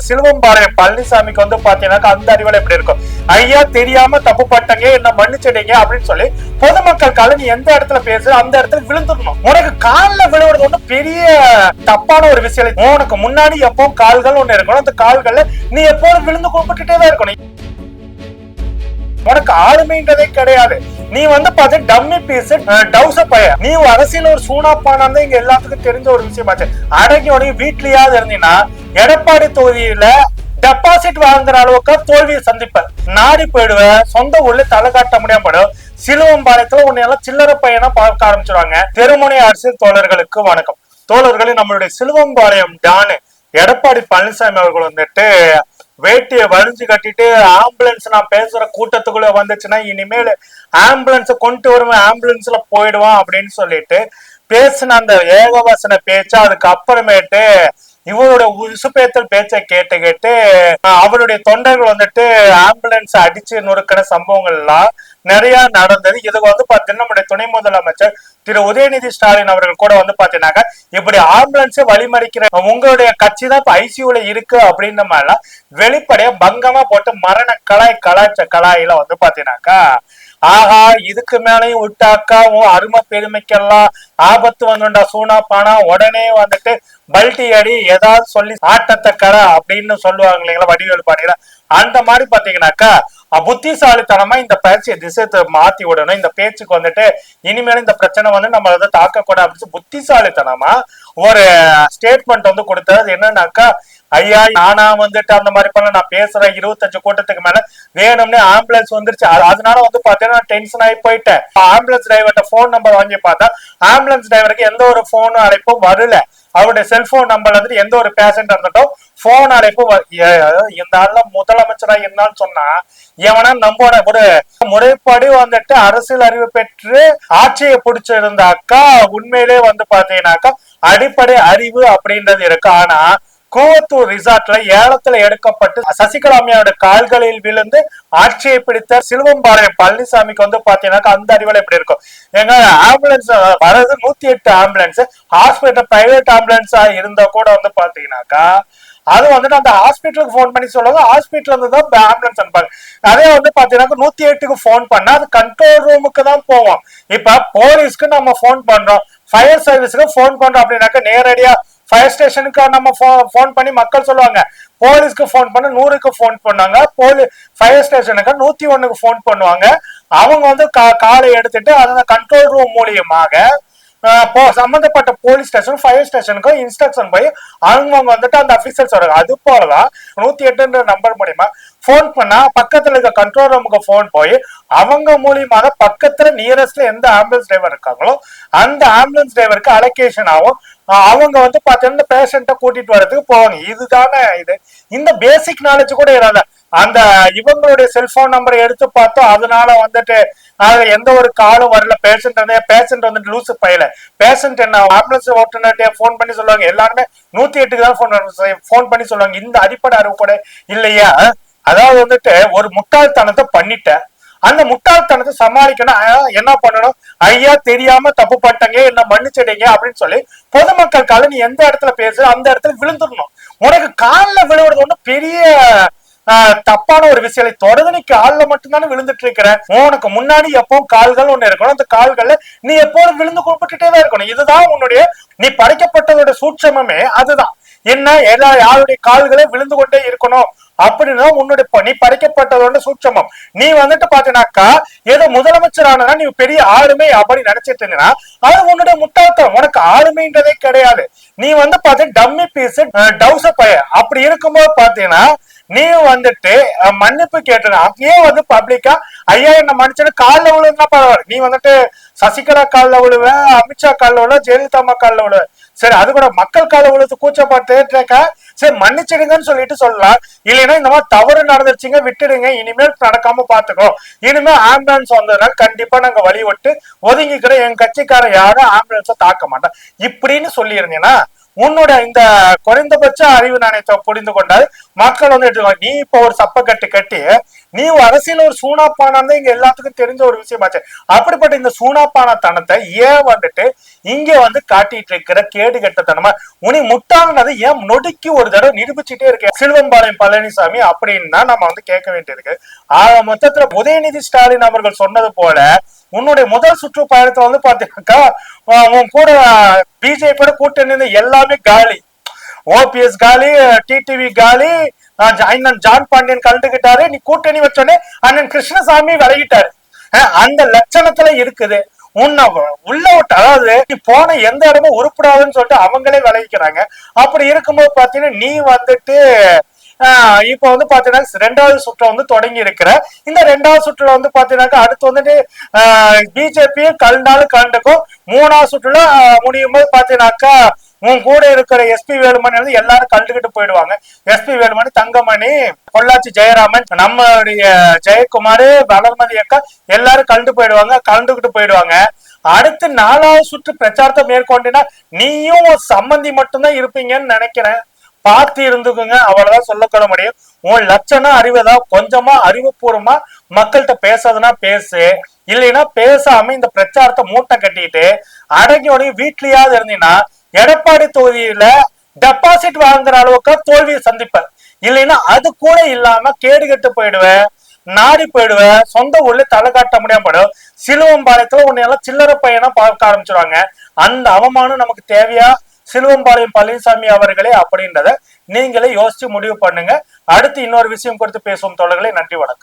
சிலுவம்பாளையம் பழனிசாமிக்கு வந்து பாத்தீங்கன்னா அந்த அறிவுல எப்படி இருக்கும், ஐயா தெரியாம தப்பு பட்டங்க என்ன மன்னிச்சிடுங்க அப்படின்னு சொல்லி பொதுமக்கள் கால நீ எந்த இடத்துல பேசு அந்த இடத்துல விழுந்துடணும். உனக்கு காலில் விழுவுறது ஒண்ணு பெரிய தப்பான ஒரு விஷயம். உனக்கு முன்னாடி எப்பவும் கால்கள் ஒண்ணு இருக்கணும், அந்த கால்கள்ல நீ எப்போதும் விழுந்து கும்பிட்டுட்டே தான் இருக்கணும். உனக்கு ஆளுமைன்றதே கிடையாது. நீ வந்து பாத்து டம்மி பீஸ் டவுச பைய. நீ அரசியல் ஒரு சூனாப்பானா இங்க எல்லாத்துக்கும் தெரிஞ்ச ஒரு விஷயமாச்சு. அடங்கி உடனே வீட்லயாவது இருந்தீங்கன்னா எடப்பாடி தொகுதியில டெபாசிட் வாங்குற அளவுக்கு தோல்வியை சந்திப்ப, நாடி போயிடுவ, சொந்த ஊர்ல தலை காட்ட முடியாம போயிடும். சிலுவம்பாளையத்துல உன்னையெல்லாம் சில்லற பையனா பார்க்க ஆரம்பிச்சிருவாங்க. தெருமுனை அரசியல் தோழர்களுக்கு வணக்கம். தோழர்களே, நம்மளுடைய சிலுவம்பாளையம் டானு எடப்பாடி பழனிசாமி அவர்கள் வந்துட்டு வேட்டிய வரிஞ்சு கட்டிட்டு ஆம்புலன்ஸ் நான் பேசுற கூட்டத்துக்குள்ள வந்துச்சுன்னா இனிமேல் ஆம்புலன்ஸ் கொண்டு வருவேன், ஆம்புலன்ஸ்ல போயிடுவான் அப்படின்னு சொல்லிட்டு பேசின அந்த ஏகவசன பேச்சு, அதுக்கு அப்புறமேட்டு இவருடைய உசுப்பேத்தல் பேச்சை கேட்டு கேட்டு அவருடைய தொண்டர்கள் வந்துட்டு ஆம்புலன்ஸ் அடிச்சு நொறுக்கிற சம்பவங்கள் எல்லாம் நிறைய நடந்தது. இதுக்கு வந்து பாத்தீங்கன்னா நம்முடைய துணை முதலமைச்சர் திரு உதயநிதி ஸ்டாலின் அவர்கள் கூட வந்து பாத்தீங்கன்னாக்கா இப்படி ஆம்புலன்ஸை வழிமறிக்கிற உங்களுடைய கட்சி தான் இப்ப ஐசியூல இருக்கு அப்படின்ற மாதிரிலாம் வெளிப்படையா பங்கமா போட்டு மரண கலாய்ச்ச கலாயில வந்து பாத்தீங்கன்னாக்கா, ஆஹா இதுக்கு மேலையும் விட்டாக்கா உன் அருமை பெருமைக்கெல்லாம் ஆபத்து வந்துண்டா சூனா பானா உடனே வந்துட்டு பல்ட்டி அடி ஏதாவது சொல்லி ஆட்டத்தை கர அப்படின்னு சொல்லுவாங்க இல்லைங்களா வடிவேலு பாடியில. அந்த மாதிரி பாத்தீங்கன்னாக்கா புத்திசாலித்தனமா இந்த பேச்சை திசை மாத்தி விடணும். இந்த பேச்சுக்கு வந்துட்டு இனிமேலும் இந்த பிரச்சனை வந்து நம்ம அதை தாக்க கூட அப்படின்னு புத்திசாலித்தனமா ஒரு ஸ்டேட்மெண்ட் வந்து கொடுத்தது. என்னன்னாக்கா, ஐயா நானா வந்துட்டு அந்த மாதிரி பண்ண நான் பேசுறேன் 25 கூட்டத்துக்கு மேல வேணும்னு ஆம்புலன்ஸ் வந்துருச்சு, அதனால வந்து பாத்தீங்கன்னா டென்ஷன் ஆகி போயிட்டேன். ஆம்புலன்ஸ் டிரைவர்கிட்ட போன் நம்பர் வாங்கி பார்த்தா ஆம்புலன்ஸ் டிரைவருக்கு எந்த ஒரு போனும் அழைப்பும் வரல. அவருடைய செல்போன் நம்பர்ல இருந்து எந்த ஒரு பேசஞ்சர் இருந்துட்டும் போன் அழைப்பு இந்த ஆள்ல முதலமைச்சரா இருந்தான்னு சொன்னா எவனா நம்போட ஒரு முறைப்படி வந்துட்டு அரசியல் அறிவு பெற்று ஆட்சியை பிடிச்சிருந்தாக்கா உண்மையிலே வந்து பாத்தீங்கன்னாக்கா அடிப்படை அறிவு அப்படின்றது இருக்கு. ஆனா கூவத்தூர் ரிசார்ட்ல ஏலத்துல எடுக்கப்பட்டு சசிகலாமியோட கால்களில் விழுந்து ஆட்சியை பிடித்த சிலுவம்பாளையம் பழனிசாமிக்கு வந்து பாத்தீங்கன்னா அந்த அறிவுல எப்படி இருக்கும். எங்க ஆம்புலன்ஸ் வரது 108 ஆம்புலன்ஸ் ஹாஸ்பிட்டல் பிரைவேட் ஆம்புலன்ஸா இருந்தா கூட வந்து பாத்தீங்கன்னாக்கா அது வந்துட்டு அந்த ஹாஸ்பிட்டலுக்கு போன் பண்ணி சொல்லுவாங்க, ஹாஸ்பிட்டல் இருந்து தான் ஆம்புலன்ஸ் அனுப்பாங்க. அதே வந்து பாத்தீங்கன்னா 108க்கு போன் பண்ணா அது கண்ட்ரோல் ரூமுக்கு தான் போவோம். இப்ப போலீஸ்க்கு நம்ம போன் பண்றோம், ஃபயர் சர்வீஸ்க்கு போன் பண்றோம் அப்படின்னாக்க நேரடியா ஃபயர் ஸ்டேஷனுக்கு நம்ம போன் பண்ணி மக்கள் சொல்லுவாங்க, போலீஸ்க்கு போன் பண்ண 100க்கு போன் பண்ணாங்க, ஃபயர் ஸ்டேஷனுக்கு 101க்கு போன் பண்ணுவாங்க. அவங்க வந்து காலை எடுத்துட்டு அந்த கண்ட்ரோல் ரூம் மூலியமாக சம்பந்தப்பட்ட போலீஸ் ஸ்டேஷன் ஃபயர் ஸ்டேஷனுக்கு இன்ஸ்ட்ரக்ஷன் போய் அவங்க வந்துட்டு அந்த அபிஷியல்ஸ் வராங்க. அது போலதான் 108 நம்பர் மூலியமா போன் பண்ணா பக்கத்துல இருக்க கண்ட்ரோல் ரூமுக்கு போன் போய் அவங்க மூலியமா தான் பக்கத்துல நியரஸ்ட்ல எந்த ஆம்புலன்ஸ் டிரைவர் இருக்காங்களோ அந்த ஆம்புலன்ஸ் டிரைவருக்கு அலோகேஷன் ஆகும். அவங்க வந்து பாத்தீங்கன்னா பேஷண்ட்டை கூட்டிட்டு வர்றதுக்கு போவாங்க. இதுதானே இது. இந்த பேசிக் நாலேஜ் கூட இராத அந்த இவங்களுடைய செல்போன் நம்பரை எடுத்து பார்த்தோம், அதனால வந்துட்டு எந்த ஒரு காலும் வரல. பேஷண்ட் வந்துட்டு லூசு பையல பேஷண்ட் என்ன ஆம்புலன்ஸ் ஓட்டுநர்கிட்ட போன் பண்ணி சொல்லுவாங்க, எல்லாருமே 108க்கு தான் போன் பண்ணி சொல்லுவாங்க. இந்த அடிப்படை அறிவு கூட இல்லையா? அதாவது வந்துட்டு ஒரு முட்டாள்தனத்தை பண்ணிட்ட, அந்த முட்டாள்தனத்தை சமாளிக்கணும். என்ன பண்ணணும், ஐயா தெரியாம தப்பு பண்ணிட்டங்க என்ன மன்னிச்சிடுங்க அப்படின்னு சொல்லி பொதுமக்கள் கால நீ எந்த இடத்துல பேசு அந்த இடத்துல விழுந்துடணும். உனக்கு காலில் விழுவுறது ஒண்ணு பெரிய தப்பான ஒரு விஷயம். தொடர்ந்து நீ கால்ல மட்டும்தானே விழுந்துட்டு இருக்கிற. உனக்கு முன்னாடி எப்பவும் கால்கள் ஒண்ணு இருக்கணும், அந்த கால்கள்ல நீ எப்போதும் விழுந்து கும்பிட்டுட்டே தான் இருக்கணும். இதுதான் உன்னுடைய நீ படைக்கப்பட்டதோட சூட்சமே. அதுதான் என்ன யாருடைய கால்களே விழுந்து கொண்டே இருக்கணும் அப்படின்னா உன்னுடைய நீ படைக்கப்பட்டதோட சூட்சமம். நீ வந்துட்டு பாத்தீங்கன்னாக்கா ஏதோ முதலமைச்சரானா நீ பெரிய ஆளுமை அப்படின்னு நினைச்சிட்டு இருந்தீங்கன்னா அது உன்னுடைய முட்டாள்தனம். உனக்கு ஆளுமைன்றதே கிடையாது. நீ வந்து பாத்தீங்கன்னா டம்மி பீஸ் டவுச பைய. அப்படி இருக்கும்போது பாத்தீங்கன்னா நீ வந்துட்டு மன்னிப்பு கேட்டு ஏன் வந்து பப்ளிக்கா ஐயா என்ன மன்னிச்சு காலில் விழுந்தா பரவாயில்ல. நீ வந்துட்டு சசிகலா காலில் விழுவ, அமித்ஷா காலில் விழுவ, ஜெயலலிதா அம்மா காலில் விழுவ, சரி அது கூட மக்கள் காலில் விழுத்து கூச்சப்பட்டு சரி மன்னிச்சிடுங்கன்னு சொல்லிட்டு சொல்லலாம். இல்லைன்னா இந்த மாதிரி தவறு நடந்துருச்சுங்க விட்டுடுங்க, இனிமேல் நடக்காம பாத்துக்கோ, இனிமே ஆம்புலன்ஸ் வந்ததுனால கண்டிப்பா நாங்க வழி விட்டு ஒதுங்கிக்கிற எங்க கட்சிக்கார யாரும் ஆம்புலன்ஸை தாக்க மாட்டோம் இப்படின்னு சொல்லி இருந்தீங்கன்னா உன்னோட இந்த குறைந்தபட்ச அறிவு நாணயத்தை புரிந்து கொண்டால் மக்கள் வந்து எடுத்துக்கோ. நீ இப்ப ஒரு சப்ப கட்டி நீ அரசியல் ஒரு சூனாப்பானம் இங்க எல்லாத்துக்கும் தெரிஞ்ச ஒரு விஷயமாச்சு. அப்படிப்பட்ட இந்த சூனாப்பானத்தனத்தை ஏன் வந்துட்டு இங்க வந்து காட்டிட்டு இருக்கிற கேடு கெட்டத்தனமா உனி முட்டாள்னது ஏன் நொடிக்கு ஒரு தடவை நிரூபிச்சுட்டே இருக்க சிலுவம்பாளையம் பழனிசாமி அப்படின்னு தான் நம்ம வந்து கேட்க வேண்டியிருக்கு. ஆக மொத்தத்துல உதயநிதி ஸ்டாலின் அவர்கள் சொன்னது போல உன்னுடைய முதல் சுற்றுப்பயணத்துல வந்து பாத்தீங்கன்னாக்கா உன் கூட பிஜேபியோட கூட்டணி எல்லாமே காலி. ஓபிஎஸ் காலி, டிடிவி காலி, அண்ணன் ஜான் பாண்டியன் கலந்துகிட்டாரு. நீ கூட்டணி வச்சோடனே அண்ணன் கிருஷ்ணசாமி விலகிட்டாரு. அந்த லட்சணத்துல இருக்குது. உன்னை உள்ள விட்டு, அதாவது நீ போன எந்த இடமும் உருப்படாதுன்னு சொல்லிட்டு அவங்களே விளைவிக்கிறாங்க. அப்படி இருக்கும்போது பாத்தீங்கன்னா நீ வந்துட்டு இப்ப வந்து பாத்தீங்கன்னா ரெண்டாவது சுற்று வந்து தொடங்கி இருக்கிற. இந்த ரெண்டாவது சுற்றுல வந்து பாத்தீங்கன்னாக்கா அடுத்து வந்துட்டு பிஜேபி கலந்தாலும் கலந்துக்கும். மூணாவது சுற்றுல முடியும் போது பாத்தீங்கன்னாக்கா உன் கூட இருக்கிற எஸ்பி வேலுமணி வந்து எல்லாரும் கலந்துகிட்டு போயிடுவாங்க. எஸ்பி வேலுமணி, தங்கமணி, பொள்ளாச்சி ஜெயராமன், நம்மளுடைய ஜெயக்குமார், வளர்மதி அக்கா எல்லாரும் கலந்துகிட்டு போயிடுவாங்க. அடுத்து நாலாவது சுற்று பிரச்சாரத்தை மேற்கொண்டினா நீயும் சம்பந்தி மட்டும்தான் இருப்பீங்கன்னு நினைக்கிறேன். பார்த்து இருந்துக்குங்க, அவ்வளவுதான் சொல்லக்கூட முடியும். உன் லட்சணம் அறிவுதான். கொஞ்சமா அறிவுபூர்வமா மக்கள்கிட்ட பேசுறதுன்னா பேசு, இல்லைன்னா பேசாம இந்த பிரச்சாரத்தை மூட்டை கட்டிட்டு அடங்கி உடனே வீட்லயாவது இருந்தீங்கன்னா எடப்பாடி தொகுதியில டெபாசிட் வாங்குற அளவுக்கு தோல்வியை சந்திப்ப. இல்லைன்னா அது கூட இல்லாம கேடு கெட்டு போயிடுவேன், நாடி போயிடுவேன், சொந்த ஊர்ல தலை காட்ட முடியாம போயிடும். சிலுவம்பாளையத்துல உன்னையெல்லாம் சில்லறை பையனா பார்க்க ஆரம்பிச்சிருவாங்க. அந்த அவமானம் நமக்கு தேவையா சிலுவம்பாளையம் பழனிசாமி அவர்களே அப்படின்றத நீங்களே யோசிச்சு முடிவு பண்ணுங்க. அடுத்து இன்னொரு விஷயம் குறித்து பேசுவோம் தோழர்களே. நன்றி, வணக்கம்.